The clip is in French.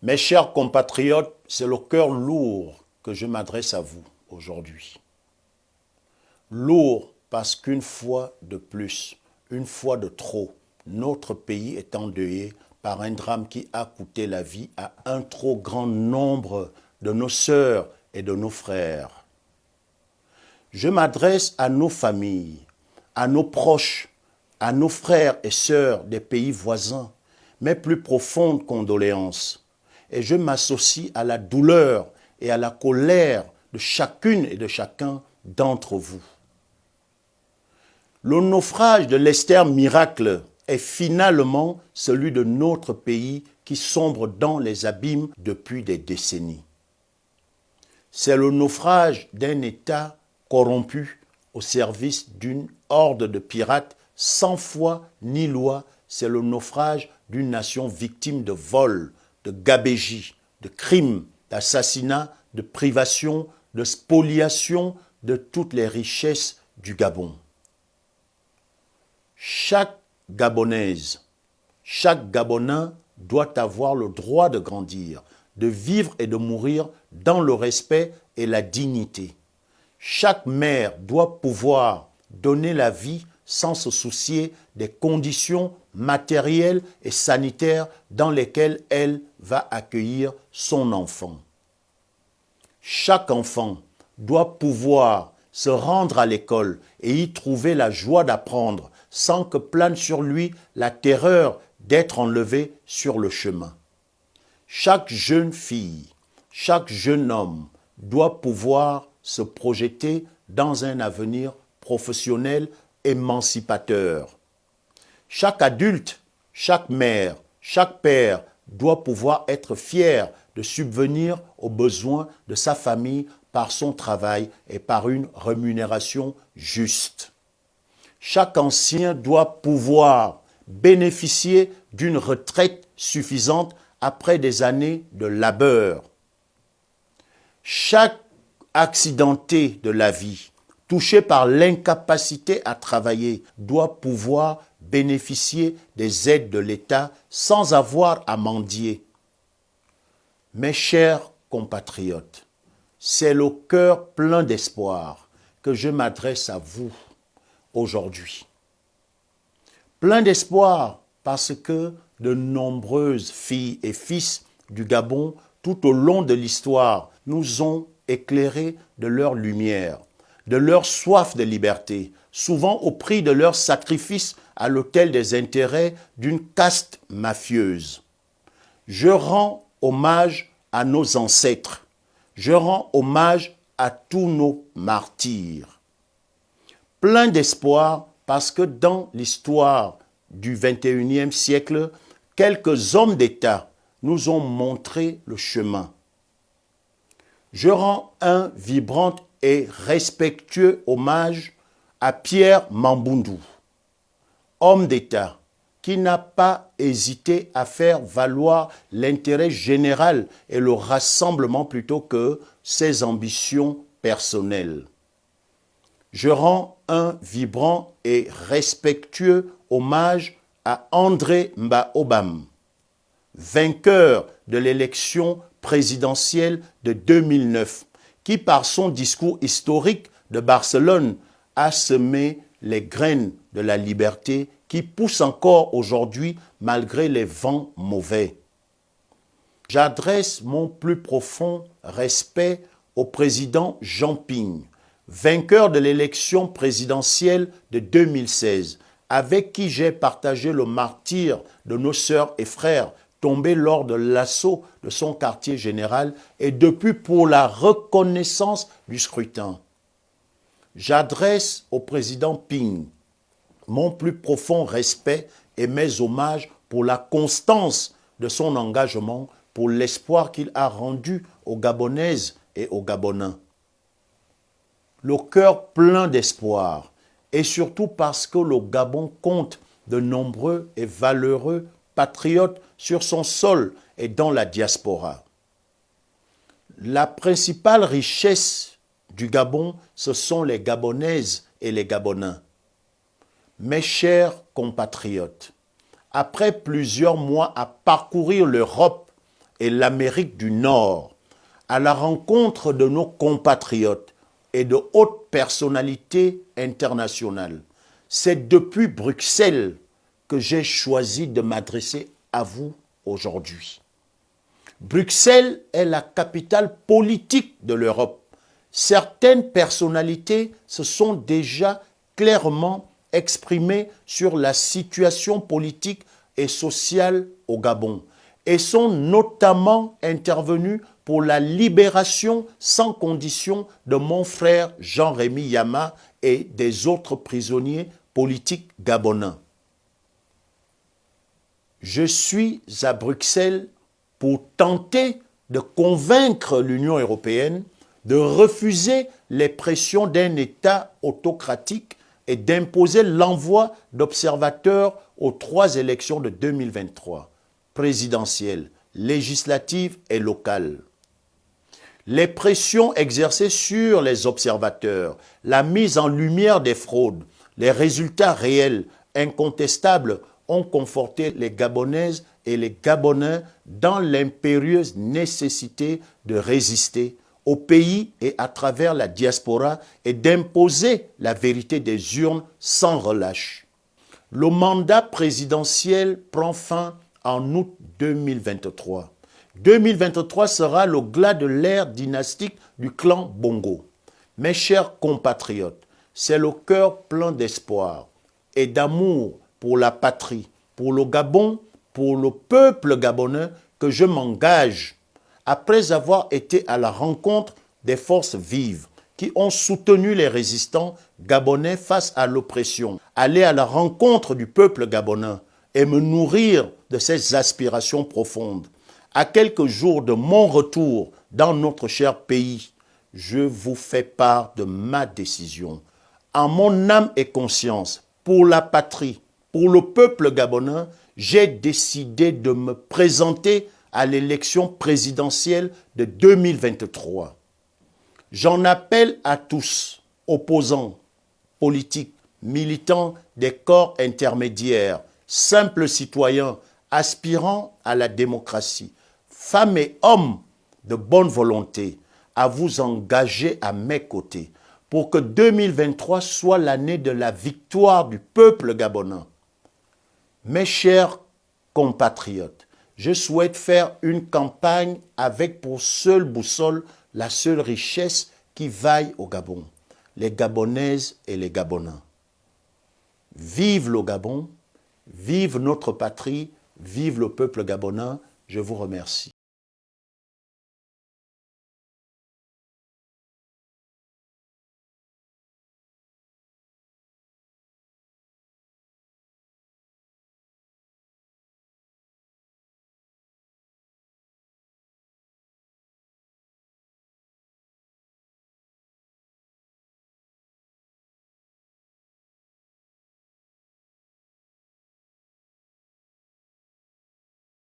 Mes chers compatriotes, c'est le cœur lourd que je m'adresse à vous aujourd'hui. Lourd parce qu'une fois de plus, une fois de trop, notre pays est endeuillé par un drame qui a coûté la vie à un trop grand nombre de nos sœurs et de nos frères. Je m'adresse à nos familles, à nos proches, à nos frères et sœurs des pays voisins, mes plus profondes condoléances. Et je m'associe à la douleur et à la colère de chacune et de chacun d'entre vous. Le naufrage de l'Esther Miracle est finalement celui de notre pays qui sombre dans les abîmes depuis des décennies. C'est le naufrage d'un État corrompu au service d'une horde de pirates sans foi ni loi. C'est le naufrage d'une nation victime de vols, de gabegies, de crimes, d'assassinats, de privations, de spoliation de toutes les richesses du Gabon. Chaque Gabonaise, chaque Gabonais doit avoir le droit de grandir, de vivre et de mourir dans le respect et la dignité. Chaque mère doit pouvoir donner la vie sans se soucier des conditions matérielles et sanitaires dans lesquelles elle va accueillir son enfant. Chaque enfant doit pouvoir se rendre à l'école et y trouver la joie d'apprendre sans que plane sur lui la terreur d'être enlevé sur le chemin. Chaque jeune fille, chaque jeune homme doit pouvoir se projeter dans un avenir professionnel émancipateur. Chaque adulte, chaque mère, chaque père doit pouvoir être fier de subvenir aux besoins de sa famille par son travail et par une rémunération juste. Chaque ancien doit pouvoir bénéficier d'une retraite suffisante après des années de labeur. Chaque accidenté de la vie, touché par l'incapacité à travailler, doit pouvoir bénéficier des aides de l'État sans avoir à mendier. Mes chers compatriotes, c'est le cœur plein d'espoir que je m'adresse à vous aujourd'hui. Plein d'espoir parce que de nombreuses filles et fils du Gabon, tout au long de l'histoire, nous ont éclairés de leur lumière, de leur soif de liberté, souvent au prix de leur sacrifice à l'autel des intérêts d'une caste mafieuse. Je rends hommage à nos ancêtres. Je rends hommage à tous nos martyrs. Plein d'espoir parce que dans l'histoire du XXIe siècle, quelques hommes d'État nous ont montré le chemin. Je rends un vibrant et respectueux hommage à Pierre Mamboundou, homme d'État qui n'a pas hésité à faire valoir l'intérêt général et le rassemblement plutôt que ses ambitions personnelles. Je rends un vibrant et respectueux hommage à André Mba-Obam, vainqueur de l'élection présidentielle de 2009, qui par son discours historique de Barcelone a semé les graines de la liberté qui poussent encore aujourd'hui malgré les vents mauvais. J'adresse mon plus profond respect au président Jean Ping, vainqueur de l'élection présidentielle de 2016, avec qui j'ai partagé le martyre de nos sœurs et frères tombés lors de l'assaut de son quartier général et depuis pour la reconnaissance du scrutin. J'adresse au président Ping mon plus profond respect et mes hommages pour la constance de son engagement, pour l'espoir qu'il a rendu aux Gabonaises et aux Gabonais. Le cœur plein d'espoir, et surtout parce que le Gabon compte de nombreux et valeureux patriotes sur son sol et dans la diaspora. La principale richesse du Gabon, ce sont les Gabonaises et les Gabonais. Mes chers compatriotes, après plusieurs mois à parcourir l'Europe et l'Amérique du Nord, à la rencontre de nos compatriotes et de hautes personnalités internationales. C'est depuis Bruxelles que j'ai choisi de m'adresser à vous aujourd'hui. Bruxelles est la capitale politique de l'Europe. Certaines personnalités se sont déjà clairement exprimées sur la situation politique et sociale au Gabon et sont notamment intervenues pour la libération sans condition de mon frère Jean-Rémy Yama et des autres prisonniers politiques gabonais. Je suis à Bruxelles pour tenter de convaincre l'Union européenne de refuser les pressions d'un État autocratique et d'imposer l'envoi d'observateurs aux 3 élections de 2023, présidentielles, législatives et locales. Les pressions exercées sur les observateurs, la mise en lumière des fraudes, les résultats réels, incontestables, ont conforté les Gabonaises et les Gabonais dans l'impérieuse nécessité de résister au pays et à travers la diaspora et d'imposer la vérité des urnes sans relâche. Le mandat présidentiel prend fin en août 2023. 2023 sera le glas de l'ère dynastique du clan Bongo. Mes chers compatriotes, c'est le cœur plein d'espoir et d'amour pour la patrie, pour le Gabon, pour le peuple gabonais que je m'engage après avoir été à la rencontre des forces vives qui ont soutenu les résistants gabonais face à l'oppression, aller à la rencontre du peuple gabonais et me nourrir de ses aspirations profondes. À quelques jours de mon retour dans notre cher pays, je vous fais part de ma décision. En mon âme et conscience, pour la patrie, pour le peuple gabonais, j'ai décidé de me présenter à l'élection présidentielle de 2023. J'en appelle à tous, opposants, politiques, militants des corps intermédiaires, simples citoyens aspirant à la démocratie, femmes et hommes de bonne volonté, à vous engager à mes côtés pour que 2023 soit l'année de la victoire du peuple gabonais. Mes chers compatriotes, je souhaite faire une campagne avec pour seule boussole la seule richesse qui vaille au Gabon, les Gabonaises et les Gabonais. Vive le Gabon, vive notre patrie, vive le peuple gabonais, je vous remercie.